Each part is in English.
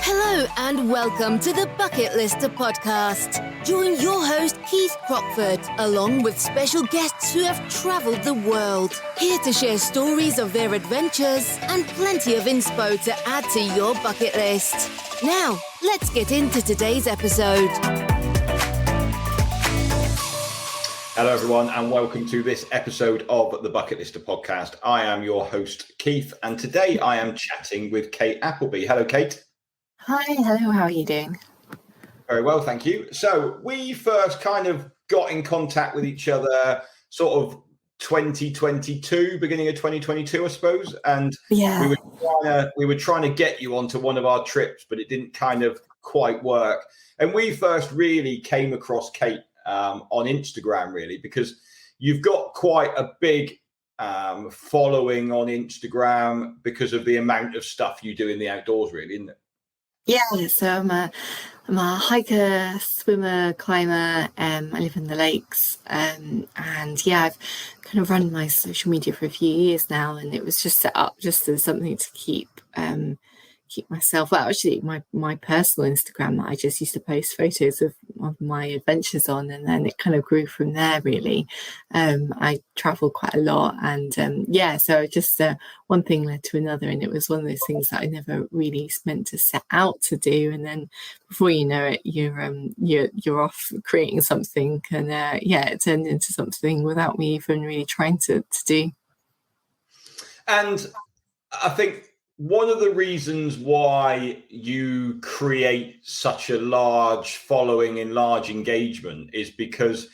Hello and welcome to the BucketLister Podcast. Join your host Keith Crockford, along with special guests who have travelled the world, here to share stories of their adventures and plenty of inspo to add to your bucket list. Now, let's get into today's episode. Hello everyone and welcome to this episode of the BucketLister Podcast. I am your host Keith and today I am chatting with Kate Appleby. Hello Kate. Hi, hello, how are you doing? Very well, thank you. So we first kind of got in contact with each other sort of 2022, beginning of 2022, I suppose. And Yeah. we were trying to get you onto one of our trips, but it didn't kind of quite work. And we first really came across Kate on Instagram, really, because you've got quite a big following on Instagram because of the amount of stuff you do in the outdoors, really, isn't it? Yeah, so I'm a hiker, swimmer, climber. I live in the lakes, and yeah, I've kind of run my social media for a few years now, and it was just set up just as something to keep myself. Well, actually, my personal Instagram that I just used to post photos of my adventures on, and then it kind of grew from there. Really, I travel quite a lot, and so just one thing led to another, and it was one of those things that I never really meant to set out to do, and then before you know it, you're off creating something, and it turned into something without me even really trying to do. And I think one of the reasons why you create such a large following and large engagement is because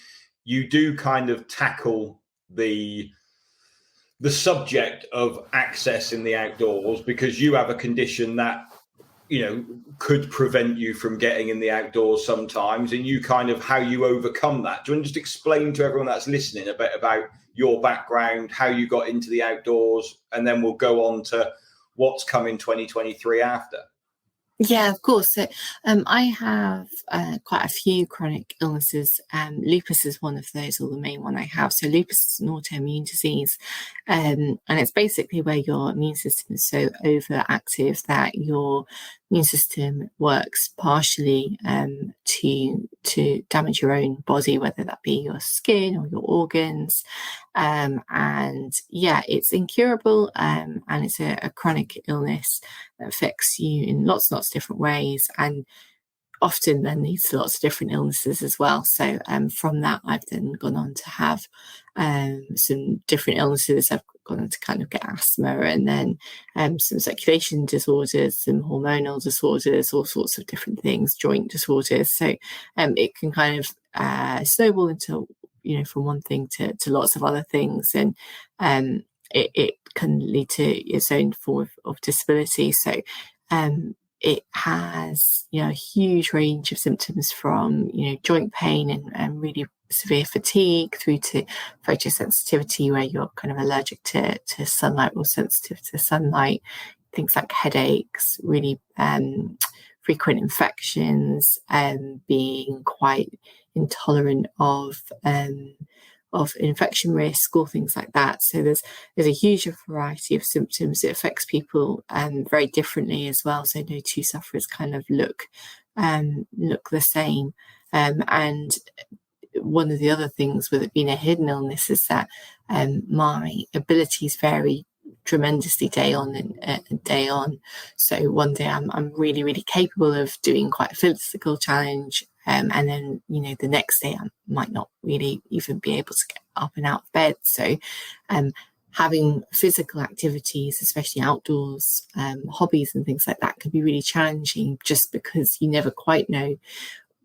you do kind of tackle the subject of access in the outdoors, because you have a condition that, you know, could prevent you from getting in the outdoors sometimes, and you kind of how you overcome that. Do you want to just explain to everyone that's listening a bit about your background, how you got into the outdoors, and then we'll go on to what's coming 2023 after? Yeah, of course. So I have quite a few chronic illnesses. Lupus is one of those, or the main one I have. So lupus is an autoimmune disease, and it's basically where your immune system is so overactive that your immune system works partially to damage your own body, whether that be your skin or your organs. It's incurable, and it's a chronic illness that affects you in lots and lots of different ways, and often then leads to lots of different illnesses as well. So from that, I've then gone on to have some different illnesses. I've gone on to kind of get asthma, and then some circulation disorders, some hormonal disorders, all sorts of different things, joint disorders. So it can kind of snowball into, you know, from one thing to lots of other things, and it can lead to its own form of disability. So it has, you know, a huge range of symptoms from, you know, joint pain and really severe fatigue through to photosensitivity, where you're kind of allergic to sunlight or sensitive to sunlight, things like headaches, really frequent infections, being quite intolerant of infection risk, or things like that. So there's a huge variety of symptoms. It affects people very differently as well. So no two sufferers kind of look the same. And one of the other things with it being a hidden illness is that my abilities vary tremendously day on and day on. So one day I'm really, really capable of doing quite a physical challenge, and then, you know, the next day I might not really even be able to get up and out of bed. So having physical activities, especially outdoors, hobbies and things like that, can be really challenging, just because you never quite know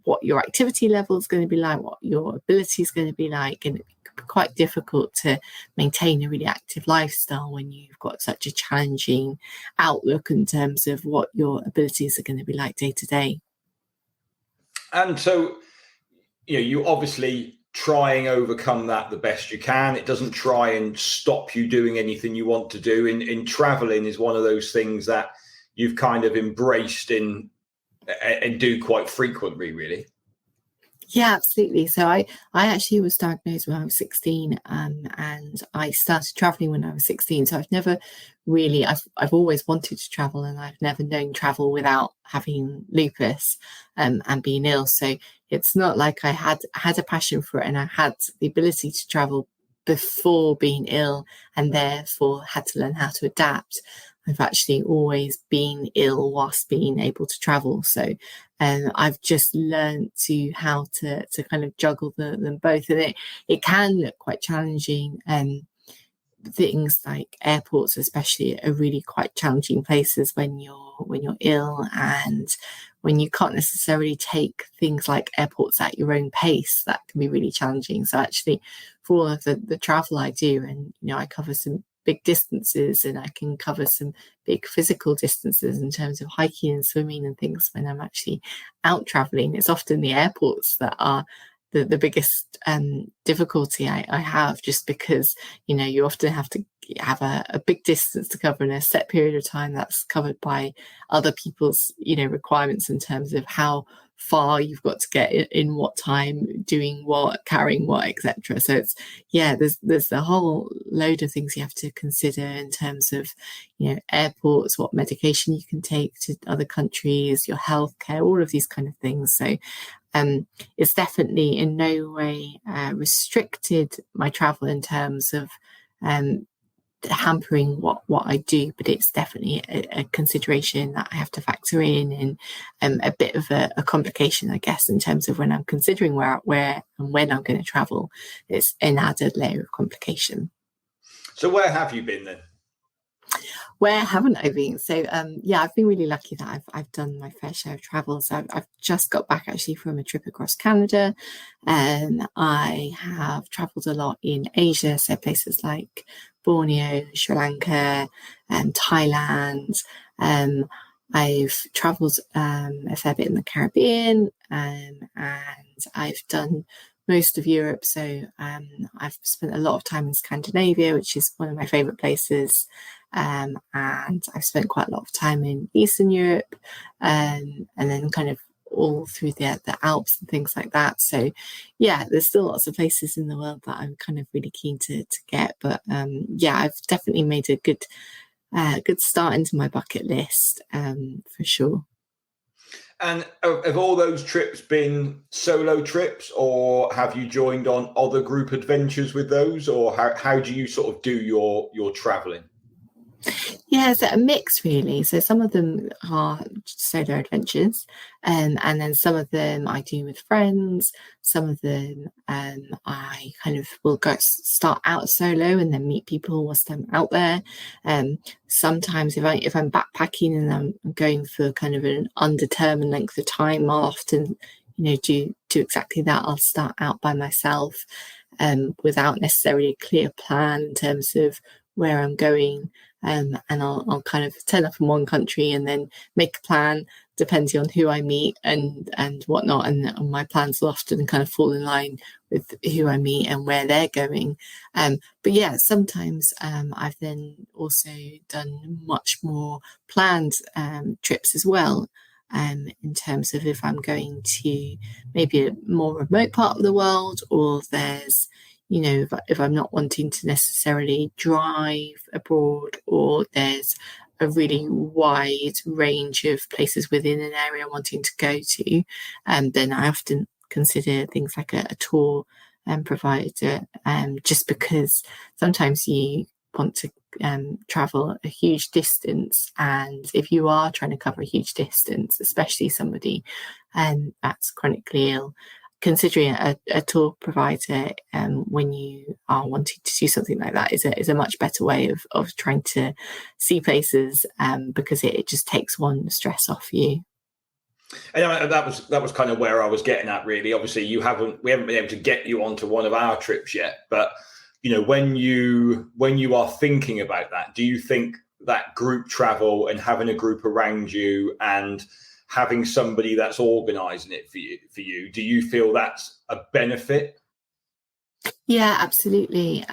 what your activity level is going to be like, what your ability is going to be like, and it can be quite difficult to maintain a really active lifestyle when you've got such a challenging outlook in terms of what your abilities are going to be like day to day. And so, you know, you obviously try and overcome that the best you can. It doesn't try and stop you doing anything you want to do. In traveling is one of those things that you've kind of embraced and do quite frequently, really. Yeah, absolutely. So I actually was diagnosed when I was 16, and I started traveling when I was 16. So I've never really, I've always wanted to travel, and I've never known travel without having lupus, and being ill. So it's not like I had a passion for it and I had the ability to travel before being ill, and therefore had to learn how to adapt. I've actually always been ill whilst being able to travel. So I've just learned how to kind of juggle them both. And it can look quite challenging. Things like airports especially are really quite challenging places when you're ill, and when you can't necessarily take things like airports at your own pace, that can be really challenging. So actually, for all of the travel I do, and I cover some big distances, and I can cover some big physical distances in terms of hiking and swimming and things. When I'm actually out traveling, it's often the airports that are the biggest difficulty I have, just because you often have to have a big distance to cover in a set period of time that's covered by other people's requirements in terms of how far you've got to get in what time, doing what, carrying what, etc. So it's there's a whole load of things you have to consider in terms of airports, what medication you can take to other countries, your healthcare, all of these kind of things. So it's definitely in no way restricted my travel in terms of hampering what I do, but it's definitely a consideration that I have to factor in, and a bit of a complication, I guess, in terms of when I'm considering where and when I'm going to travel. It's an added layer of complication. So where have you been then? Where haven't I been? So I've been really lucky that I've done my fair share of travel. So I've just got back actually from a trip across Canada, and I have travelled a lot in Asia, so places like Borneo, Sri Lanka, Thailand. I've travelled a fair bit in the Caribbean, and I've done most of Europe. So I've spent a lot of time in Scandinavia, which is one of my favourite places. And I've spent quite a lot of time in Eastern Europe, and then kind of all through the Alps and things like that. So there's still lots of places in the world that I'm kind of really keen to get. But I've definitely made a good start into my bucket list, for sure. And have all those trips been solo trips, or have you joined on other group adventures with those, or how do you sort of do your traveling? Yeah, so a mix really. So some of them are solo adventures, and then some of them I do with friends. Some of them I kind of will start out solo and then meet people whilst I'm out there. Sometimes if I'm backpacking and I'm going for kind of an undetermined length of time, I'll often do exactly that. I'll start out by myself, without necessarily a clear plan in terms of where I'm going. And I'll kind of turn up in one country and then make a plan depending on who I meet and whatnot. And my plans will often kind of fall in line with who I meet and where they're going. But sometimes I've then also done much more planned trips as well. In terms of if I'm going to maybe a more remote part of the world, or there's if I'm not wanting to necessarily drive abroad, or there's a really wide range of places within an area I'm wanting to go to, then I often consider things like a tour provider, just because sometimes you want to travel a huge distance, and if you are trying to cover a huge distance, especially somebody that's chronically ill, considering a tour provider when you are wanting to do something like that is a much better way of trying to see places, because it just takes one stress off you. And that was kind of where I was getting at, really. Obviously, we haven't been able to get you onto one of our trips yet, but when you are thinking about that, do you think that group travel and having a group around you and having somebody that's organising it for you, do you feel that's a benefit? Yeah, absolutely.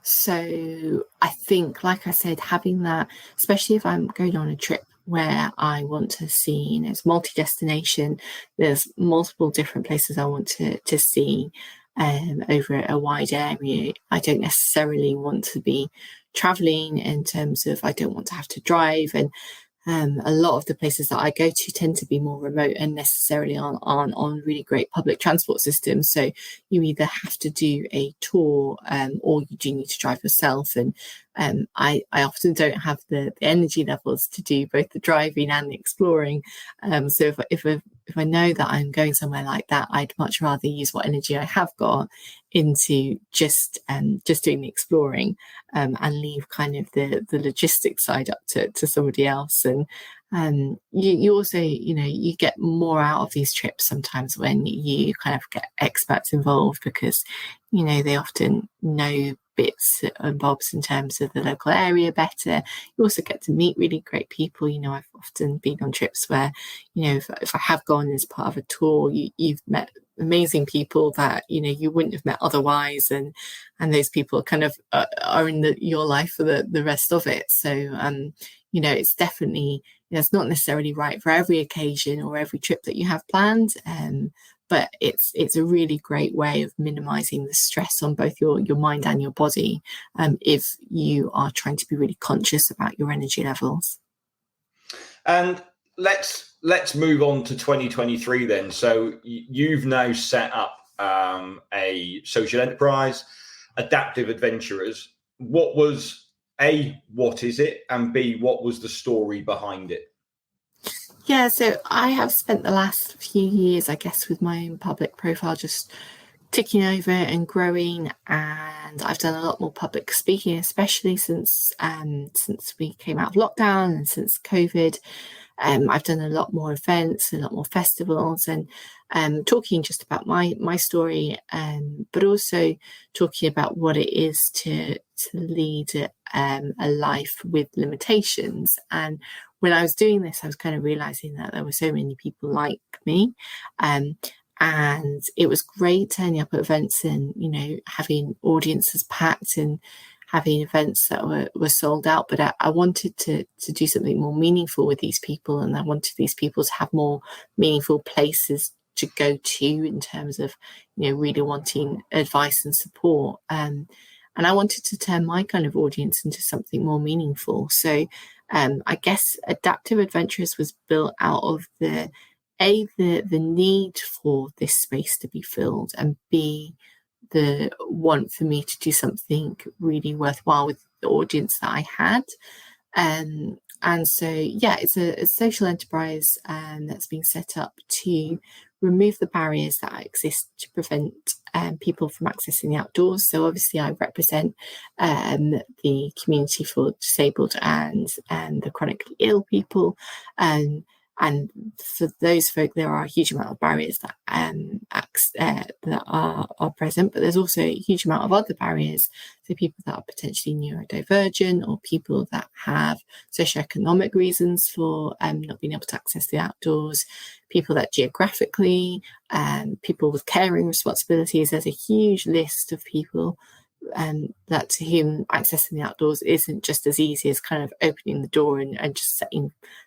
So I think, like I said, having that, especially if I'm going on a trip where I want to see. It's multi-destination. There's multiple different places I want to see over a wide area. I don't necessarily want to be traveling in terms of, I don't want to have to drive, and a lot of the places that I go to tend to be more remote and necessarily aren't on really great public transport systems. So you either have to do a tour or you do need to drive yourself. And I often don't have the energy levels to do both the driving and the exploring. So if I know that I'm going somewhere like that, I'd much rather use what energy I have got into just doing the exploring and leave kind of the logistics side up to somebody else. And you also, you get more out of these trips sometimes when you kind of get experts involved, because, they often know bits and bobs in terms of the local area better. You also get to meet really great people. I've often been on trips where, if I have gone as part of a tour, you've met amazing people that you wouldn't have met otherwise, and those people kind of are in your life for the rest of it. So it's definitely, it's not necessarily right for every occasion or every trip that you have planned, but it's a really great way of minimizing the stress on both your mind and your body, if you are trying to be really conscious about your energy levels. And let's move on to 2023 then. So you've now set up a social enterprise, Adaptive Adventurers. What is it? And B, what was the story behind it? Yeah, so I have spent the last few years, I guess, with my own public profile just ticking over and growing, and I've done a lot more public speaking, especially since we came out of lockdown and since COVID. I've done a lot more events, a lot more festivals, and talking just about my story, but also talking about what it is to lead a life with limitations. And when I was doing this, I was kind of realizing that there were so many people like me, and it was great turning up at events and having audiences packed and having events that were sold out. But I wanted to do something more meaningful with these people, and I wanted these people to have more meaningful places to go to in terms of really wanting advice and support, and I wanted to turn my kind of audience into something more meaningful. So I guess Adaptive Adventurers was built out of the need for this space to be filled, and B, the want for me to do something really worthwhile with the audience that I had. And so, it's a social enterprise that's being set up to remove the barriers that exist to prevent people from accessing the outdoors. So obviously I represent the community for disabled and the chronically ill people. And for those folk, there are a huge amount of barriers that are present, but there's also a huge amount of other barriers. So people that are potentially neurodivergent, or people that have socioeconomic reasons for not being able to access the outdoors, people that geographically, people with caring responsibilities. There's a huge list of people that to whom accessing the outdoors isn't just as easy as kind of opening the door and just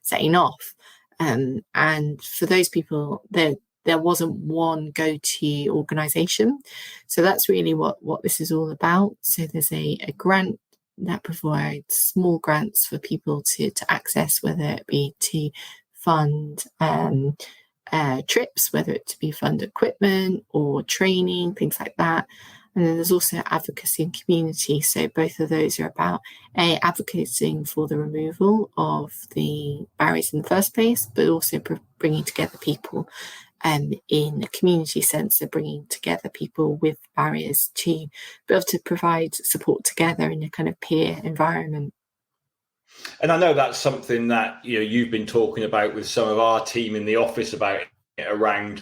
setting off. And for those people, there wasn't one go-to organisation. So that's really what this is all about. So there's a grant that provides small grants for people to access, whether it be to fund trips, whether it to be fund equipment or training, things like that. And then there's also advocacy and community. So both of those are about advocating for the removal of the barriers in the first place, but also bringing together people in a community sense. So bringing together people with barriers to be able to provide support together in a kind of peer environment. And I know that's something that you've been talking about with some of our team in the office about it, around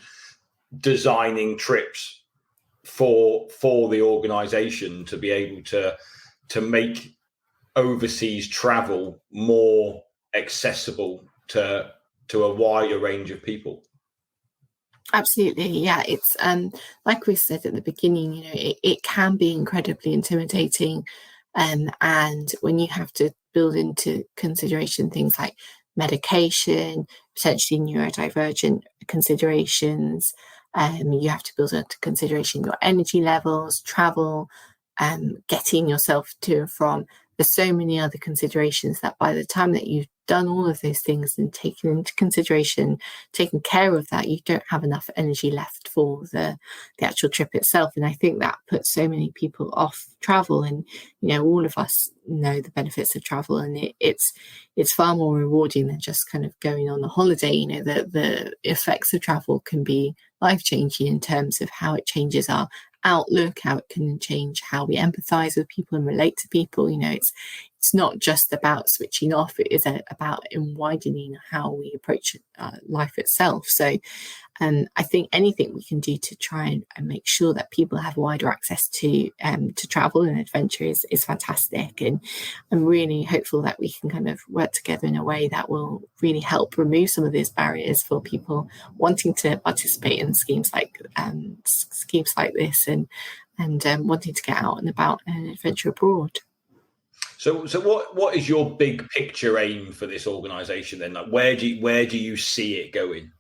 designing trips for the organisation to be able to make overseas travel more accessible to a wider range of people. Absolutely, yeah. It's like we said at the beginning, it can be incredibly intimidating, and when you have to build into consideration things like medication, potentially neurodivergent considerations. You have to build into consideration your energy levels, travel, getting yourself to and from. There's so many other considerations that by the time that you've done all of those things and taken into consideration, taken care of that, you don't have enough energy left for the actual trip itself. And I think that puts so many people off travel. And, all of us know the benefits of travel, and it's far more rewarding than just kind of going on a holiday. The effects of travel can be life-changing in terms of how it changes our outlook, how it can change how we empathize with people and relate to people. It's not just about switching off, it is about widening how we approach life itself. So I think anything we can do to try and make sure that people have wider access to travel and adventure is fantastic. And I'm really hopeful that we can kind of work together in a way that will really help remove some of these barriers for people wanting to participate in schemes like this and wanting to get out and about and adventure abroad. So what is your big picture aim for this organisation then? Like where do you see it going?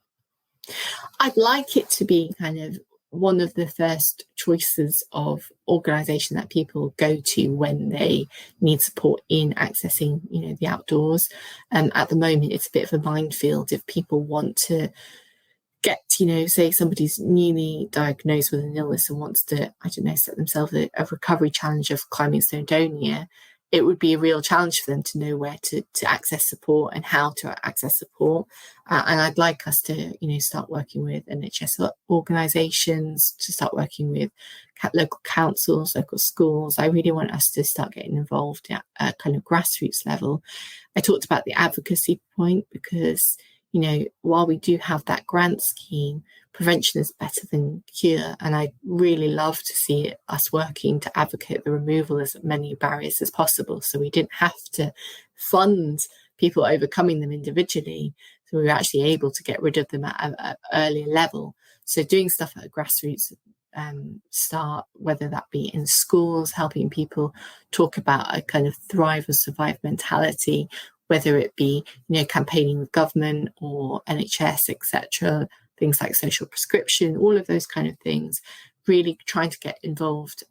I'd like it to be kind of one of the first choices of organisation that people go to when they need support in accessing, the outdoors. At the moment, it's a bit of a minefield if people want to get, say somebody's newly diagnosed with an illness and wants to, set themselves a recovery challenge of climbing Snowdonia. It would be a real challenge for them to know where to access support and how to access support. And I'd like us to, start working with NHS organisations, to start working with local councils, local schools. I really want us to start getting involved at a kind of grassroots level. I talked about the advocacy point because, while we do have that grant scheme, prevention is better than cure. And I'd really love to see us working to advocate the removal of as many barriers as possible. So we didn't have to fund people overcoming them individually. So we were actually able to get rid of them at an earlier level. So doing stuff at a grassroots start, whether that be in schools, helping people talk about a kind of thrive or survive mentality, whether it be, campaigning with government or NHS, etc., things like social prescription, all of those kind of things, really trying to get involved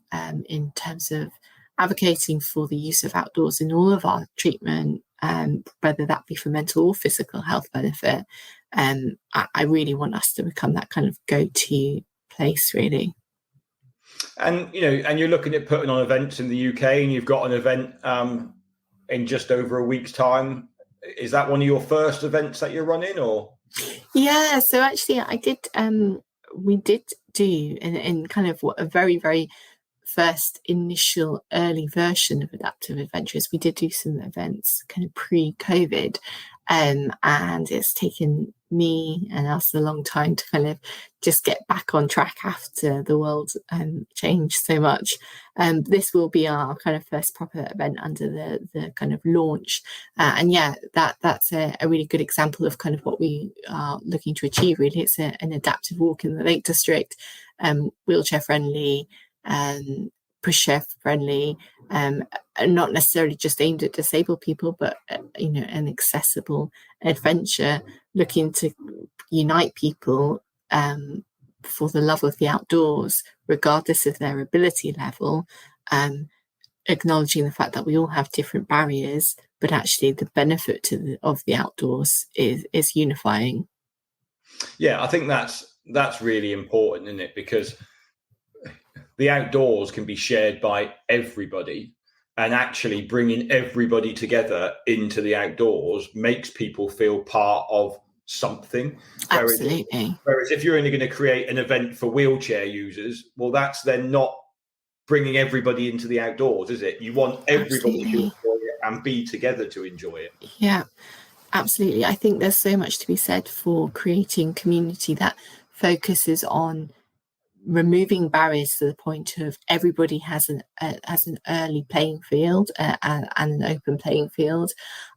in terms of advocating for the use of outdoors in all of our treatment, whether that be for mental or physical health benefit. I really want us to become that kind of go-to place, really. And, and you're looking at putting on events in the UK, and you've got an event in just over a week's time. Is that one of your first events that you're running, or? Yeah, so actually I did, we did do in kind of what a very, very first initial early version of Adaptive Adventures, we did do some events kind of pre-COVID, and it's taken me and us a long time to kind of just get back on track after the world changed so much. This will be our kind of first proper event under the kind of launch, and that's a really good example of kind of what we are looking to achieve. Really, it's an adaptive walk in the Lake District, wheelchair friendly, push-chair friendly, and not necessarily just aimed at disabled people, but an accessible adventure looking to unite people for the love of the outdoors, regardless of their ability level, acknowledging the fact that we all have different barriers, but actually the benefit of the outdoors is unifying. Yeah, I think that's really important, isn't it? Because the outdoors can be shared by everybody, and actually bringing everybody together into the outdoors makes people feel part of something. Absolutely. Whereas if you're only going to create an event for wheelchair users, well, that's then not bringing everybody into the outdoors, is it? You want everybody to enjoy it and be together to enjoy it. Yeah, absolutely. I think there's so much to be said for creating community that focuses on removing barriers to the point of everybody has an early playing field and an open playing field.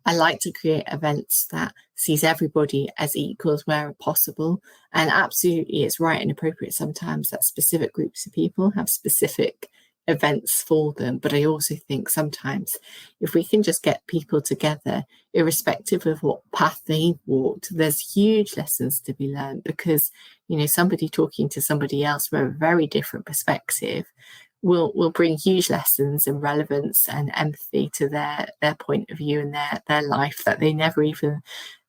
I like to create events that sees everybody as equals where possible, and absolutely it's right and appropriate sometimes that specific groups of people have specific events for them. But I also think sometimes if we can just get people together, irrespective of what path they walked, there's huge lessons to be learned, because, you know, somebody talking to somebody else from a very different perspective will bring huge lessons and relevance and empathy to their point of view and their life that they never even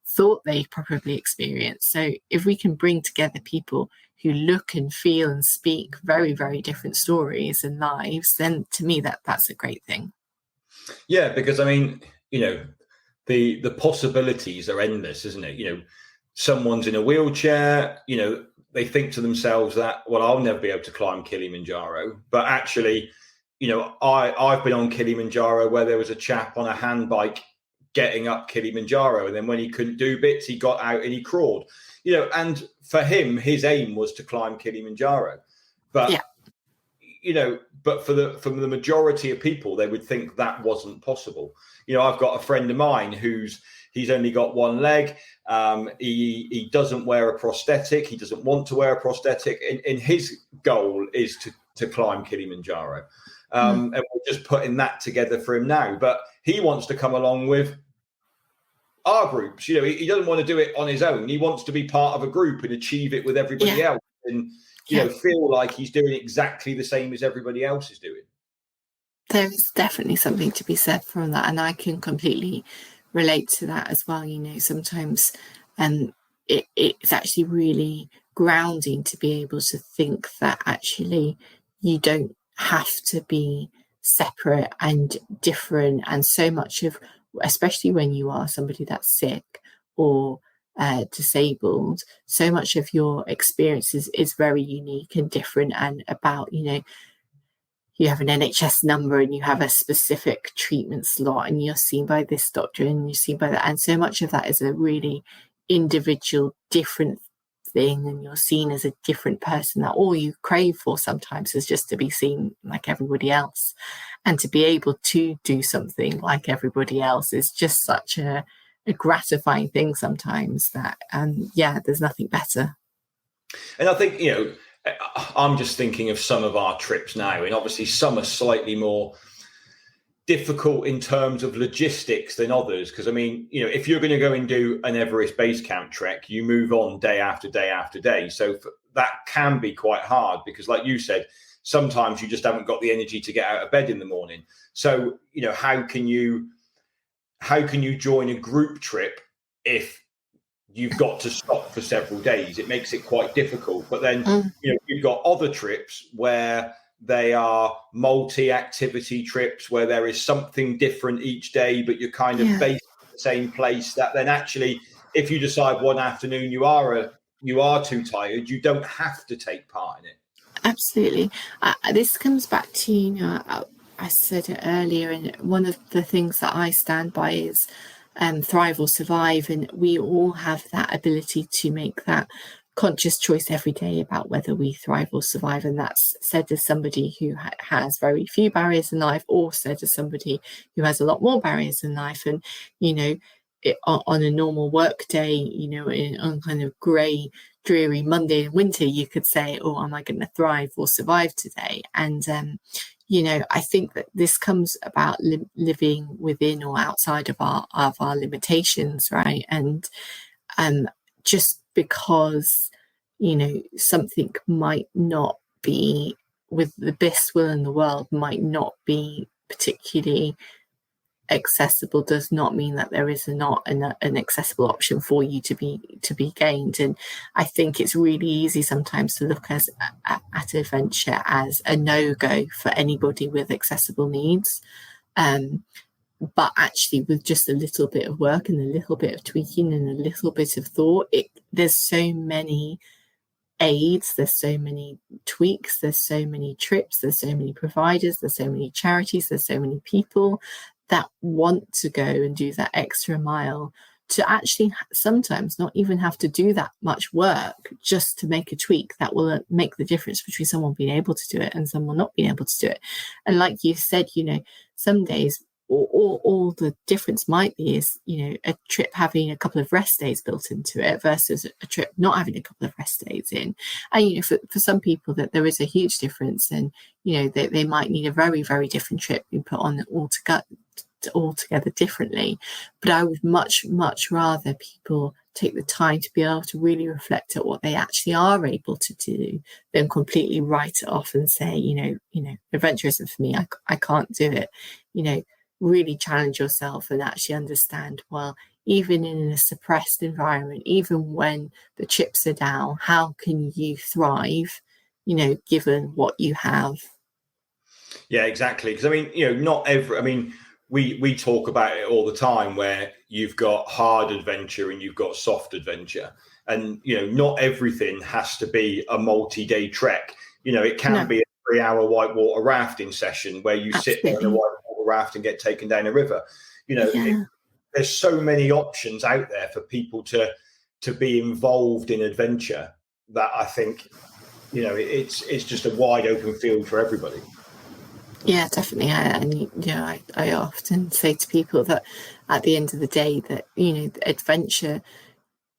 thought they probably experienced. So if we can bring together people who look and feel and speak very, very different stories and lives, then to me that's a great thing. Yeah, because I mean, you know, the possibilities are endless, isn't it? You know, someone's in a wheelchair, you know, they think to themselves that, well, I'll never be able to climb Kilimanjaro. But actually, you know, I've been on Kilimanjaro where there was a chap on a hand bike getting up Kilimanjaro, and then when he couldn't do bits, he got out and he crawled. You know, and for him, his aim was to climb Kilimanjaro. But you know, but for the majority of people, they would think that wasn't possible. You know, I've got a friend of mine he's only got one leg. He doesn't wear a prosthetic. He doesn't want to wear a prosthetic. And his goal is to climb Kilimanjaro. And we're just putting that together for him now. But he wants to come along with our groups. You know, he doesn't want to do it on his own. He wants to be part of a group and achieve it with everybody else. And you know, feel like he's doing exactly the same as everybody else is doing. There's definitely something to be said from that, and I can completely relate to that as well. You know, sometimes it's actually really grounding to be able to think that actually you don't have to be separate and different, and so much of, especially when you are somebody that's sick or disabled, so much of your experiences is very unique and different, and about, you know, you have an NHS number and you have a specific treatment slot and you're seen by this doctor and you're seen by that, and so much of that is a really individual different thing, and you're seen as a different person, that all you crave for sometimes is just to be seen like everybody else, and to be able to do something like everybody else is just such a gratifying thing sometimes that there's nothing better. And I think, you know, I'm just thinking of some of our trips now, and obviously some are slightly more difficult in terms of logistics than others, because I mean, you know, if you're going to go and do an Everest base camp trek, you move on day after day after day, so that can be quite hard, because like you said, sometimes you just haven't got the energy to get out of bed in the morning. So, you know, how can you join a group trip if you've got to stop for several days? It makes it quite difficult. But then, you know, you've got other trips where they are multi-activity trips, where there is something different each day, but you're kind of based at the same place, that then actually, if you decide one afternoon you are too tired, you don't have to take part in it. Absolutely. This comes back to, you know, I said it earlier, and one of the things that I stand by is thrive or survive, and we all have that ability to make that conscious choice every day about whether we thrive or survive. And that's said as somebody who has very few barriers in life, or said as somebody who has a lot more barriers in life. And, you know, on a normal work day, you know, on kind of grey, dreary Monday in winter, you could say, oh, am I going to thrive or survive today? And you know, I think that this comes about living within or outside of our limitations, right? And just because, you know, something might not be, with the best will in the world, might not be particularly accessible, does not mean that there is not an accessible option for you to be gained. And I think it's really easy sometimes to look at adventure as a no-go for anybody with accessible needs, but actually with just a little bit of work and a little bit of tweaking and a little bit of thought, there's so many aids, there's so many tweaks, there's so many trips, there's so many providers, there's so many charities, there's so many people that want to go and do that extra mile to actually sometimes not even have to do that much work, just to make a tweak that will make the difference between someone being able to do it and someone not being able to do it. And like you said, you know, some days all the difference might be is, a trip having a couple of rest days built into it versus a trip not having a couple of rest days in. And, for some people that there is a huge difference, and, they might need a very, very different trip being put on altogether differently. But I would much, much rather people take the time to be able to really reflect at what they actually are able to do than completely write it off and say, adventure isn't for me. I can't do it. Really challenge yourself and actually understand, well, even in a suppressed environment, even when the chips are down, how can you thrive, given what you have? Yeah, exactly. Because we talk about it all the time, where you've got hard adventure and you've got soft adventure, and not everything has to be a multi-day trek. It can be a 3-hour whitewater rafting session where you sit there on a whitewater raft and get taken down a river. There's so many options out there for people to be involved in adventure that I think it's just a wide open field for everybody. Yeah, definitely. I often say to people that at the end of the day that, adventure,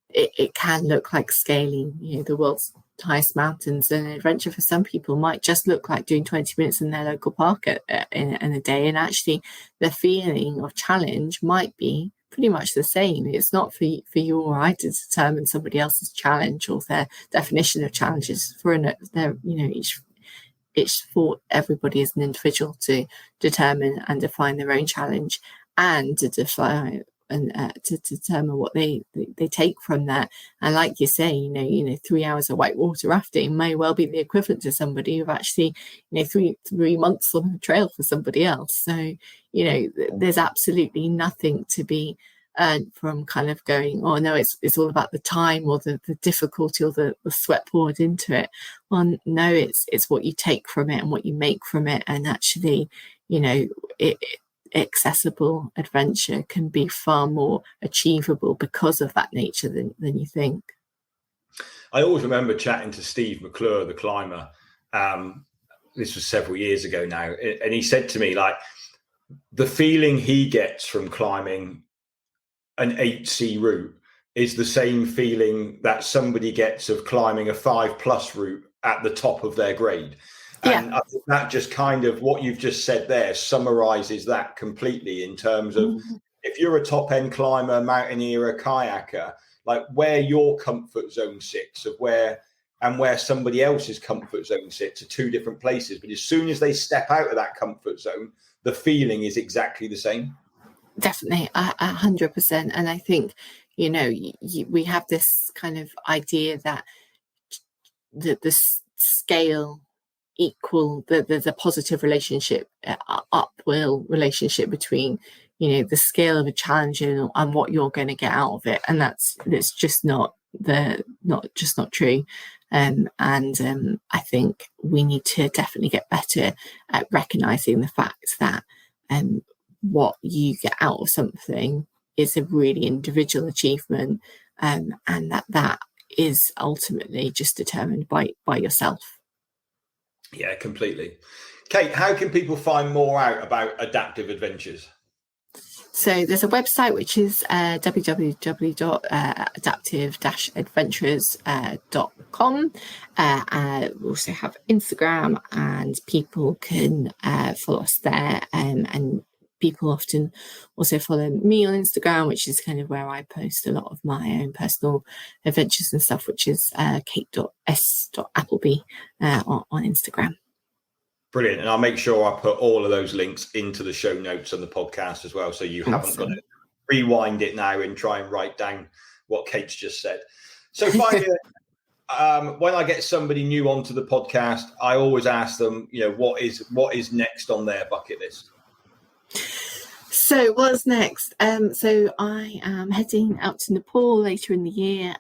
it can look like scaling, the world's highest mountains. And adventure for some people might just look like doing 20 minutes in their local park in a day. And actually the feeling of challenge might be pretty much the same. It's not for you or I to determine somebody else's challenge or their definition of challenges. It's for everybody as an individual to determine and define their own challenge, and to define and to determine what they take from that. And like you say, 3 hours of whitewater rafting may well be the equivalent to somebody who've actually, 3 months on the trail for somebody else. So, there's absolutely nothing to be earned from kind of going, oh no, it's all about the time or the difficulty or the sweat poured into it. Well, no, it's what you take from it and what you make from it. And actually, accessible adventure can be far more achievable because of that nature than you think. I always remember chatting to Steve McClure, the climber. This was several years ago now, and he said to me, like, the feeling he gets from climbing an 8C route is the same feeling that somebody gets of climbing a 5+ route at the top of their grade. And I think that just kind of what you've just said there summarizes that completely, in terms of if you're a top end climber, mountaineer, a kayaker, like where your comfort zone sits of where somebody else's comfort zone sits are two different places. But as soon as they step out of that comfort zone, the feeling is exactly the same. Definitely, 100%. And I think, we have this kind of idea that the scale equal, there's a positive relationship, uphill relationship between, the scale of a challenge and what you're going to get out of it. And it's just not true. And I think we need to definitely get better at recognizing the fact that what you get out of something is a really individual achievement, and that is ultimately just determined by yourself. Yeah, completely. Kate, how can people find more out about Adaptive Adventures? So there's a website which is www.adaptive-adventures.com. We also have Instagram, and people can follow us there, and people often also follow me on Instagram, which is kind of where I post a lot of my own personal adventures and stuff, which is Kate.s.Appleby on Instagram. Brilliant. And I'll make sure I put all of those links into the show notes on the podcast as well, so you haven't got to rewind it now and try and write down what Kate's just said. So finally, when I get somebody new onto the podcast, I always ask them, what is next on their bucket list? So what's next? So I am heading out to Nepal later in the year.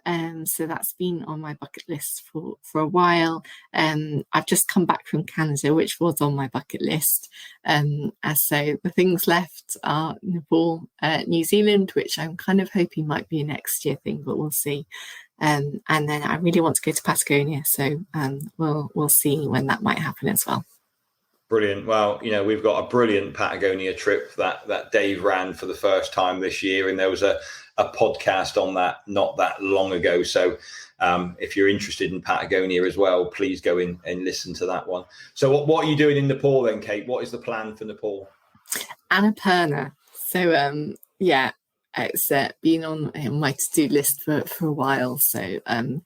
So that's been on my bucket list for a while. I've just come back from Canada, which was on my bucket list. So the things left are Nepal, New Zealand, which I'm kind of hoping might be a next year thing, but we'll see. And then I really want to go to Patagonia. So we'll see when that might happen as well. Brilliant. Well, we've got a brilliant Patagonia trip that Dave ran for the first time this year, and there was a podcast on that not that long ago. So if you're interested in Patagonia as well, please go in and listen to that one. So what are you doing in Nepal then, Kate? What is the plan for Nepal? Annapurna. So it's been on my to-do list for a while. So I'm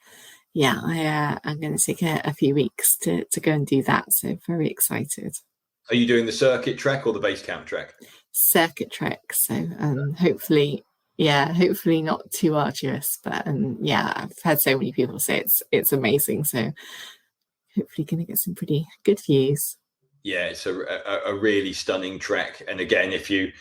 going to take a few weeks to go and do that. So very excited. Are you doing the circuit trek or the base camp trek? Circuit trek. So hopefully not too arduous. But I've had so many people say it's amazing. So hopefully going to get some pretty good views. Yeah, it's a really stunning trek. And again, if you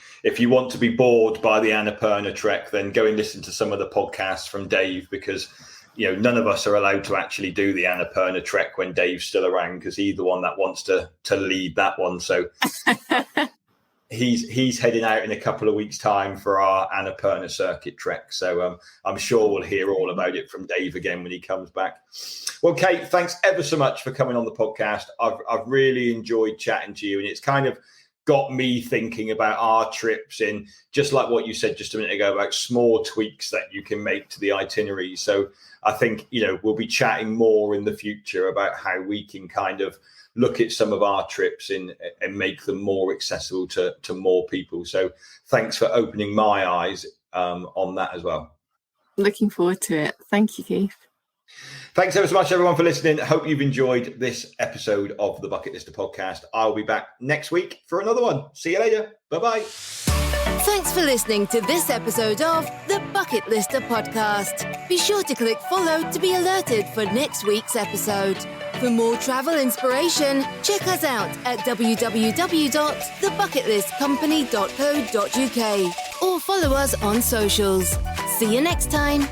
want to be bored by the Annapurna trek, then go and listen to some of the podcasts from Dave, because none of us are allowed to actually do the Annapurna trek when Dave's still around, because he's the one that wants to lead that one. So he's heading out in a couple of weeks' time for our Annapurna circuit trek. So I'm sure we'll hear all about it from Dave again when he comes back. Well, Kate, thanks ever so much for coming on the podcast. I've really enjoyed chatting to you, and it's kind of got me thinking about our trips, in just like what you said just a minute ago about small tweaks that you can make to the itinerary. So I think, we'll be chatting more in the future about how we can kind of look at some of our trips and make them more accessible to more people. So thanks for opening my eyes on that as well. Looking forward to it. Thank you, Keith. Thanks ever so much, everyone, for listening. Hope you've enjoyed this episode of the BucketLister Podcast. I'll be back next week for another one. See you later. Bye-bye. Thanks for listening to this episode of the BucketLister Podcast. Be sure to click follow to be alerted for next week's episode. For more travel inspiration, check us out at www.thebucketlistcompany.co.uk or follow us on socials. See you next time.